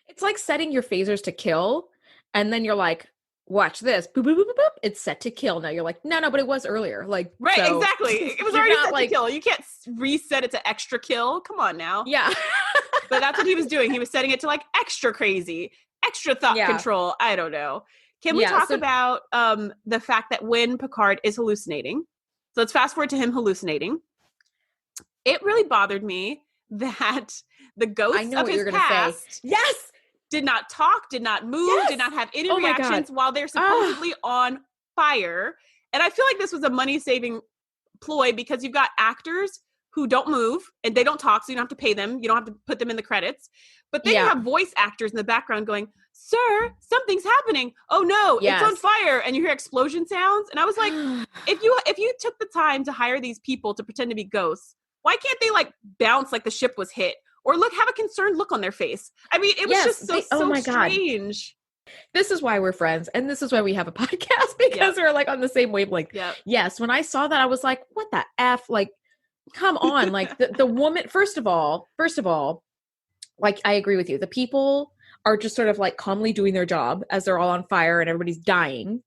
It's like setting your phasers to kill. And then you're like, watch this. Boop, boop, boop, boop, boop. It's set to kill. Now you're like, no, but it was earlier. Like, right. So, exactly. It was already set to kill. You can't reset it to extra kill. Come on now. Yeah. But that's what he was doing. He was setting it to like extra crazy, extra thought control. I don't know. Can we talk about the fact that when Picard is hallucinating, so let's fast forward to him hallucinating. It really bothered me that the ghosts of his past did not talk, did not move, did not have any reactions while they're supposedly on fire. And I feel like this was a money-saving ploy because you've got actors who don't move and they don't talk, so you don't have to pay them. You don't have to put them in the credits. But then you have voice actors in the background going, sir, something's happening. Oh no, it's on fire. And you hear explosion sounds. And I was like, if you took the time to hire these people to pretend to be ghosts, why can't they like bounce like the ship was hit? Or have a concerned look on their face. I mean, it was just so strange. This is why we're friends. And this is why we have a podcast because we're like on the same wavelength. Yep. Yes. When I saw that, I was like, what the F? Like, come on. Like the woman, first of all, like, I agree with you. The people are just sort of like calmly doing their job as they're all on fire and everybody's dying,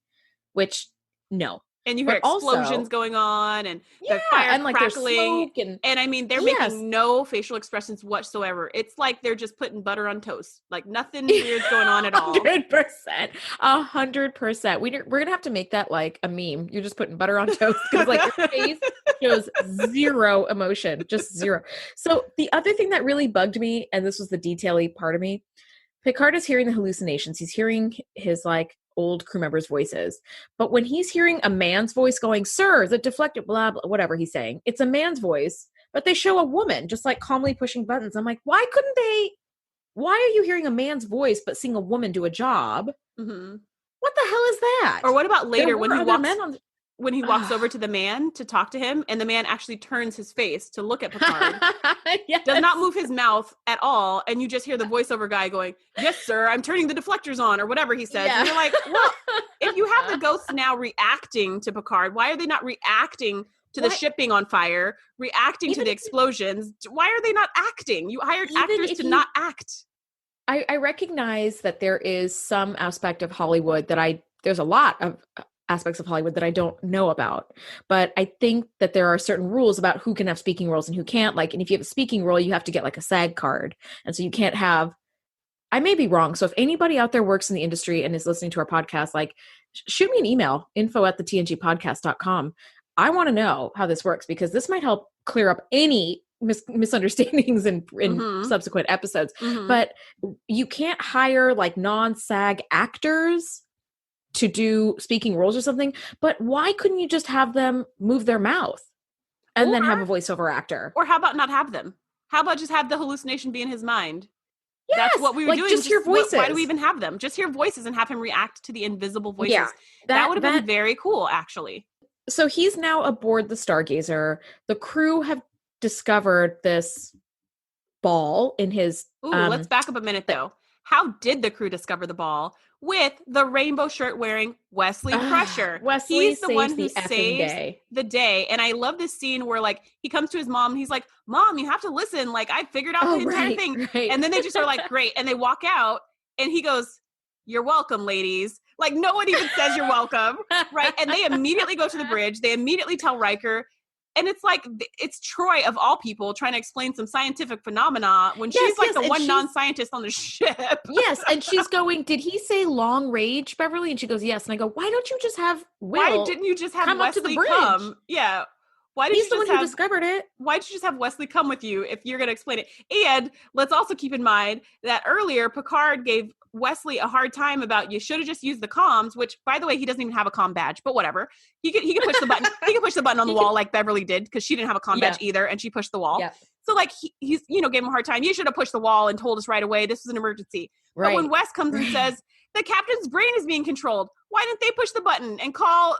which no. And you hear explosions going on and the fire and like crackling. And I mean, they're making no facial expressions whatsoever. It's like they're just putting butter on toast. Like nothing weird's going on at all. 100%. 100%. We're going to have to make that like a meme. You're just putting butter on toast because like your face shows zero emotion, just zero. So the other thing that really bugged me, and this was the detail-y part of me, Picard is hearing the hallucinations. He's hearing his like old crew members' voices. But when he's hearing a man's voice going, "Sir, the deflector," blah, blah, whatever he's saying, it's a man's voice, but they show a woman just like calmly pushing buttons. I'm like, why are you hearing a man's voice but seeing a woman do a job? Mm-hmm. What the hell is that? Or what about later when he walks over to the man to talk to him, and the man actually turns his face to look at Picard, yes. does not move his mouth at all, and you just hear the voiceover guy going, "Yes, sir, I'm turning the deflectors on," or whatever he says. Yeah. And you're like, well, if you have the ghosts now reacting to Picard, why are they not reacting to the ship being on fire, reacting to the explosions? Why are they not acting? You hired actors to not act. I recognize that there is some aspect of Hollywood there's a lot of aspects of Hollywood that I don't know about, but I think that there are certain rules about who can have speaking roles and who can't. Like, and if you have a speaking role, you have to get like a SAG card. And so you can't have, I may be wrong. So if anybody out there works in the industry and is listening to our podcast, like shoot me an email, info@thetngpodcast.com. I want to know how this works, because this might help clear up any misunderstandings in subsequent episodes. But you can't hire like non-SAG actors to do speaking roles or something. But why couldn't you just have them move their mouth and then have a voiceover actor? Or how about not have them? How about just have the hallucination be in his mind? Yes, that's what we were doing. Just hear voices. Why do we even have them? Just hear voices and have him react to the invisible voices. Yeah, that would have been very cool, actually. So he's now aboard the Stargazer. The crew have discovered this ball in his... let's back up a minute, though. How did the crew discover the ball? With the rainbow shirt wearing Wesley Crusher. He's the one who saves the day. And I love this scene where like he comes to his mom and he's like, "Mom, you have to listen. Like I figured out the entire thing." Right. And then they just are like, "Great." And they walk out and he goes, "You're welcome, ladies." Like no one even says you're welcome. Right. And they immediately go to the bridge. They immediately tell Riker. And it's like, it's Troy of all people trying to explain some scientific phenomena when she's like the one non-scientist on the ship. Yes. And she's going, "Did he say long range, Beverly?" And she goes, "Yes." And I go, "Why don't you just have Will Why didn't you just have Wesley come? Yeah. Why did He's the one who discovered it. Why did you just have Wesley come with you if you're going to explain it? And let's also keep in mind that earlier Picard gave Wesley a hard time about you should have just used the comms, which by the way, he doesn't even have a comm badge, but whatever. He could push the button. He could push the button on the wall like Beverly did because she didn't have a comm badge either, and she pushed the wall. Yeah. So like he's gave him a hard time. You should have pushed the wall and told us right away this was an emergency. Right. But when Wes comes and says the captain's brain is being controlled, why didn't they push the button and call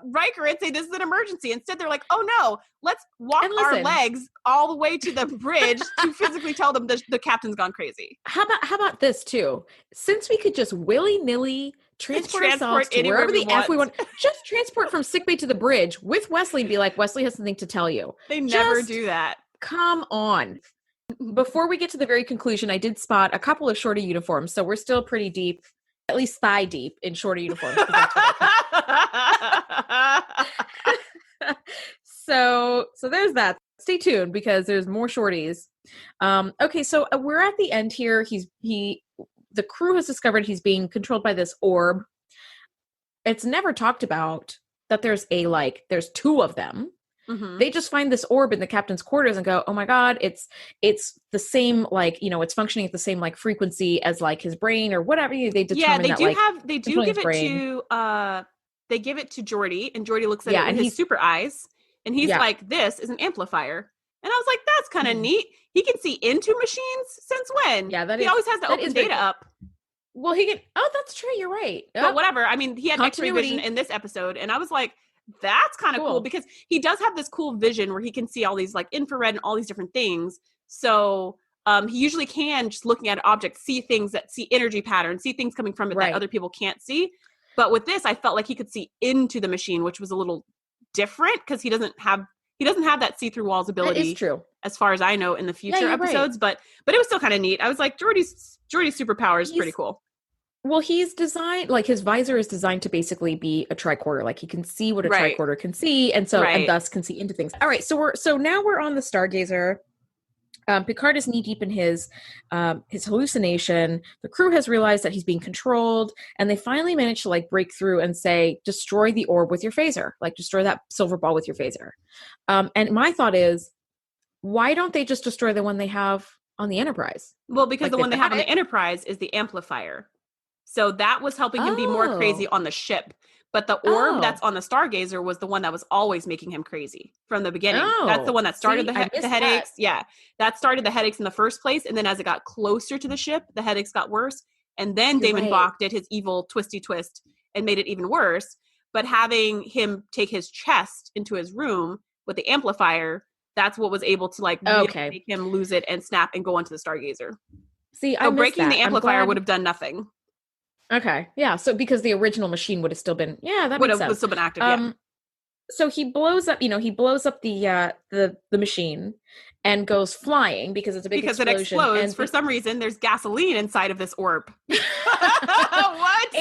Riker and say this is an emergency? Instead, they're like, "Oh no, let's walk our legs all the way to the bridge to physically tell them the captain's gone crazy." How about this too? Since we could just willy-nilly transport ourselves to wherever the F we want, just transport from sickbay to the bridge with Wesley and be like, "Wesley has something to tell you." They never do that. Come on. Before we get to the very conclusion, I did spot a couple of shorty uniforms, so we're still pretty deep, at least thigh deep in shorty uniforms. So there's that. Stay tuned because there's more shorties. Okay, so we're at the end here. The crew has discovered he's being controlled by this orb. It's never talked about that there's two of them. Mm-hmm. They just find this orb in the captain's quarters and go, "Oh my God, it's the same, it's functioning at the same frequency as his brain or whatever." They determine they give it to Geordi, and Geordi looks at it with his super eyes, and he's like, "This is an amplifier." And I was like, "That's kind of neat. He can see into machines since when?" Yeah, he always has the open data up. Well, he can. Oh, that's true. You're right. But whatever. I mean, he had X-ray vision in this episode, and I was like, that's kind of cool because he does have this cool vision where he can see all these infrared and all these different things. So he usually can, just looking at an object, see things see energy patterns, see things coming from it that other people can't see. But with this, I felt like he could see into the machine, which was a little different because he doesn't have that see-through walls ability. That is true. As far as I know in the future episodes, but it was still kind of neat. I was like, Geordi's superpower is pretty cool. Well, he's designed, his visor is designed to basically be a tricorder. He can see what a tricorder can see, and thus can see into things. All right, so now we're on the Stargazer. Picard is knee deep in his hallucination. The crew has realized that he's being controlled, and they finally manage to break through and say, "Destroy the orb with your phaser. Destroy that silver ball with your phaser." And my thought is, why don't they just destroy the one they have on the Enterprise? Well, because the one they have on the Enterprise is the amplifier. So that was helping him be more crazy on the ship. But the orb that's on the Stargazer was the one that was always making him crazy from the beginning. That's the one that started the headaches. Yeah, that started the headaches in the first place. And then as it got closer to the ship, the headaches got worse. And then Damon Bach did his evil twisty twist and made it even worse. But having him take his chest into his room with the amplifier, that's what was able to like really make him lose it and snap and go onto the Stargazer. See, I breaking the amplifier would have done nothing. Okay. Yeah. So because the original machine would have still been, that makes sense. Would still been active. So he blows up, the machine and goes flying because it's a big explosion. Because it explodes. And for some reason, there's gasoline inside of this orb. What?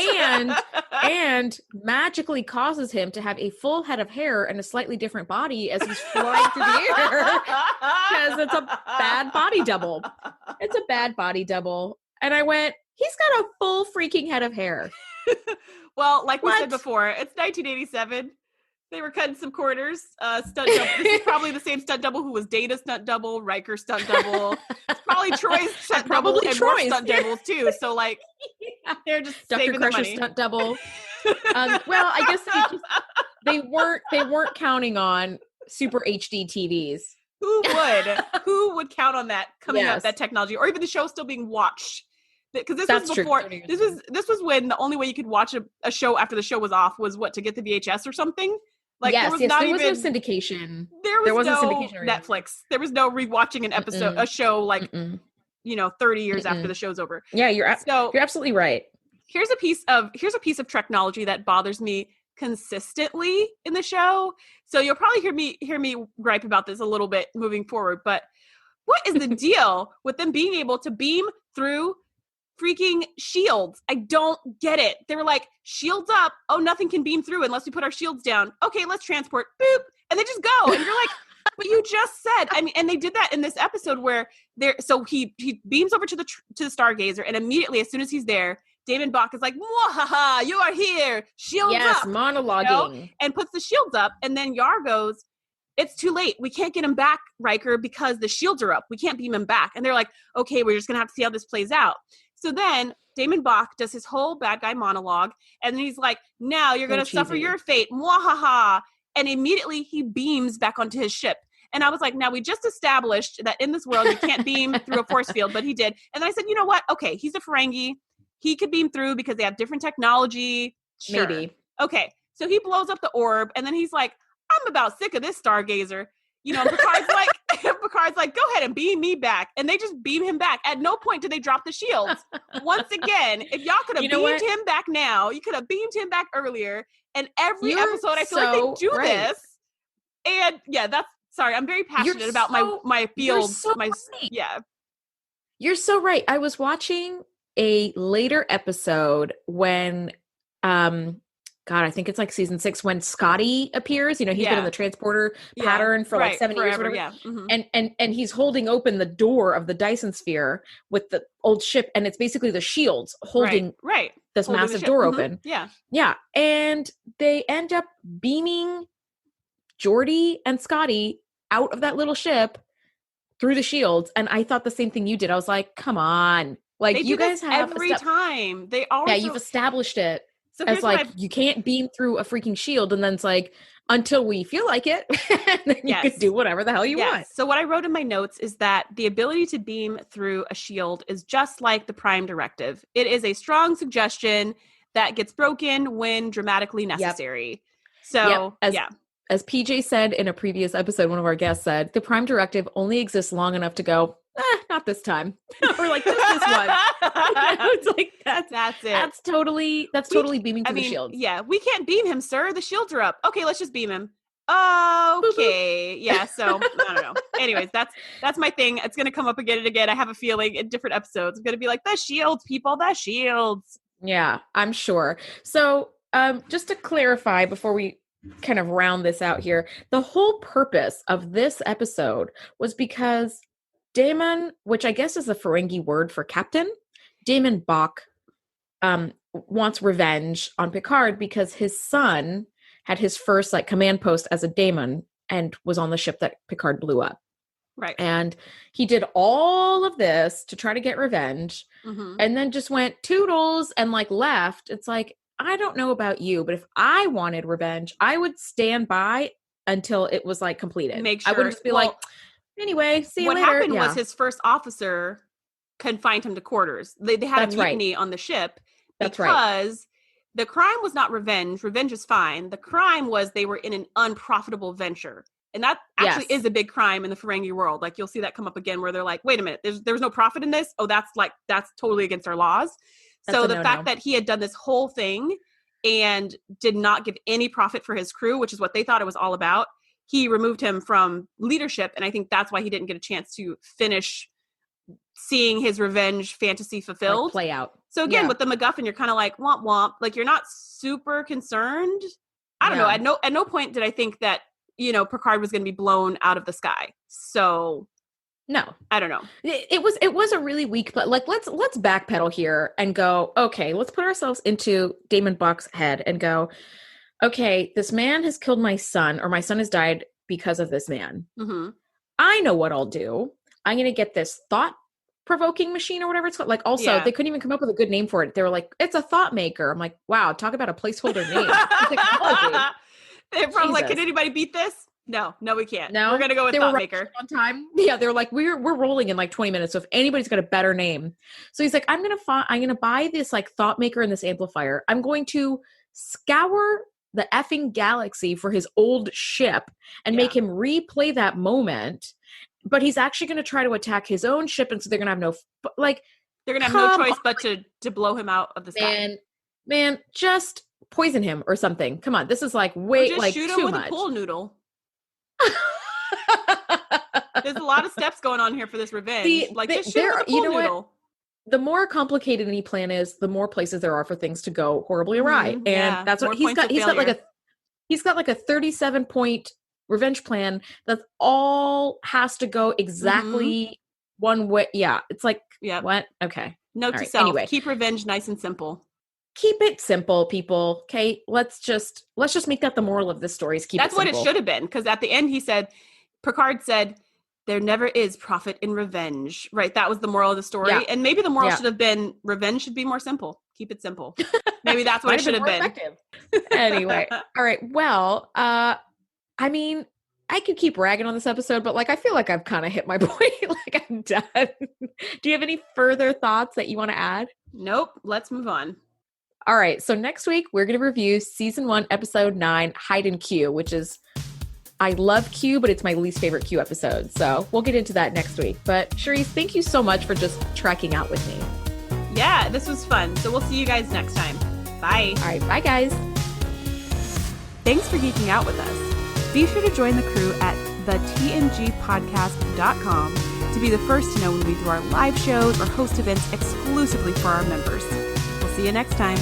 and magically causes him to have a full head of hair and a slightly different body as he's flying through the air because it's a bad body double. It's a bad body double. And I went, he's got a full freaking head of hair. Well, like we said before, it's 1987. They were cutting some corners. Stunt double. This is probably the same stunt double who was Data's stunt double, Riker's stunt double. It's probably Troy's stunt double and more stunt doubles too. So like, they're just Dr. saving Crusher's the money. Stunt double. Well, I guess they weren't counting on super HD TVs. Who would count on that coming up, that technology, or even the show still being watched? Because this was before. This was when the only way you could watch a show after the show was off was to get the VHS or something. Like there was no syndication. There was no syndication Netflix. There was no rewatching an episode, a show 30 years after the show's over. Yeah, you're absolutely right. Here's a piece of technology that bothers me consistently in the show. So you'll probably hear me gripe about this a little bit moving forward. But what is the deal with them being able to beam through freaking shields? I don't get it. They were like, shields up. Oh, nothing can beam through unless we put our shields down. Okay, let's transport. Boop. And they just go. And you're like, but you just said, and they did that in this episode where so he beams over to the Stargazer, and immediately as soon as he's there, Damon Bach is like, "Mwahaha, you are here. Shields up." Yes, monologuing. And puts the shields up, and then Yar goes, "It's too late. We can't get him back, Riker, because the shields are up. We can't beam him back." And they're like, "Okay, we're just going to have to see how this plays out." So then Damon Bach does his whole bad guy monologue, and then he's like, "Now you're going to suffer your fate. Mwahaha." And immediately he beams back onto his ship. And I was like, now we just established that in this world you can't beam through a force field, but he did. And I said, you know what? Okay, he's a Ferengi. He could beam through because they have different technology. Sure. Maybe. Okay, so he blows up the orb, and then he's like, I'm about sick of this Stargazer. Picard's like, go ahead and beam me back. And they just beam him back. At no point did they drop the shields. Once again, if y'all could have beamed him back now, you could have beamed him back earlier. And every episode, I feel like they do this. And sorry, I'm very passionate about my field. You're so right. I was watching a later episode when, I think it's like season 6 when Scotty appears. He's been in the transporter pattern for like 7 years, whatever. Yeah. Mm-hmm. And he's holding open the door of the Dyson sphere with the old ship, and it's basically the shields holding this massive door open. Yeah. And they end up beaming Geordi and Scotty out of that little ship through the shields. And I thought the same thing you did. I was like, come on. Like, they you guys have every time. They always you've established it. So as like, you can't beam through a freaking shield, and then it's like, until we feel like it, and then you can do whatever the hell you want. So what I wrote in my notes is that the ability to beam through a shield is just like the Prime Directive. It is a strong suggestion that gets broken when dramatically necessary. So, As PJ said in a previous episode, one of our guests said, the Prime Directive only exists long enough to go, not this time. Or like, just this one. It's like, that's it. That's totally beaming through the shields. Yeah, we can't beam him, sir. The shields are up. Okay, let's just beam him. Okay. Yeah, so, I don't know. Anyways, that's my thing. It's going to come up again and again. I have a feeling in different episodes. I'm going to be like, the shields, people, the shields. Yeah, I'm sure. So, just to clarify before we kind of round this out here, the whole purpose of this episode was because Damon, which I guess is the Ferengi word for captain, Damon Bach wants revenge on Picard because his son had his first command post as a Damon and was on the ship that Picard blew up. Right. And he did all of this to try to get revenge. and then just went toodles and like left. It's like, I don't know about you, but if I wanted revenge, I would stand by until it was like completed. Make sure. I wouldn't just be like, anyway, see you later. What happened was his first officer confined him to quarters. They had a mutiny on the ship because the crime was not revenge. Revenge is fine. The crime was they were in an unprofitable venture. And that actually is a big crime in the Ferengi world. Like, you'll see that come up again where they're like, wait a minute, there was no profit in this? Oh, that's totally against our laws. So the fact that he had done this whole thing and did not give any profit for his crew, which is what they thought it was all about, he removed him from leadership. And I think that's why he didn't get a chance to finish seeing his revenge fantasy fulfilled. Like play out. So again, with the MacGuffin, you're kind of like, womp womp. Like, you're not super concerned. I don't know. At no point did I think that, Picard was going to be blown out of the sky. So no, I don't know. It was a really weak, but like, let's backpedal here and go, okay, let's put ourselves into Damon Buck's head and go, okay, this man has killed my son, or my son has died because of this man. I know what I'll do. I'm going to get this thought-provoking machine or whatever it's called. Like, also, they couldn't even come up with a good name for it. They were like, it's a thought maker. I'm like, wow, talk about a placeholder name. Technology. They're probably like, can anybody beat this? No, we can't. No, we're going to go with thought maker. On time. Yeah, they were like, we're rolling in like 20 minutes. So if anybody's got a better name. So he's like, I'm going to buy this like thought maker and this amplifier. I'm going to scour the effing galaxy for his old ship and make him replay that moment. But he's actually going to try to attack his own ship. And so they're going to have they're going to have no choice but to blow him out of the sky. Man, just poison him or something. Come on. This is like shoot him with a pool noodle. There's a lot of steps going on here for this revenge. Just shoot him with a pool noodle. The more complicated any plan is, the more places there are for things to go horribly awry. And that's what he's got. He's got like a 37-point revenge plan that all has to go exactly one way. Yeah. It's like, what? Okay. Note to self, anyway, keep revenge nice and simple. Keep it simple, people. Okay. Let's just make that the moral of this story is keep it simple. That's what it should have been. Because at the end Picard said, there never is profit in revenge, right? That was the moral of the story. Yeah. And maybe the moral should have been revenge should be more simple. Keep it simple. Maybe that's what it should have been. Anyway. All right. Well, I mean, I could keep ragging on this episode, but like, I feel like I've kind of hit my point. Like, I'm done. Do you have any further thoughts that you want to add? Nope. Let's move on. All right. So next week we're going to review season 1, episode 9, Hide and Q, which is, I love Q, but it's my least favorite Q episode. So we'll get into that next week. But Shereese, thank you so much for just trekking out with me. Yeah, this was fun. So we'll see you guys next time. Bye. All right. Bye, guys. Thanks for geeking out with us. Be sure to join the crew at thetngpodcast.com to be the first to know when we do our live shows or host events exclusively for our members. We'll see you next time.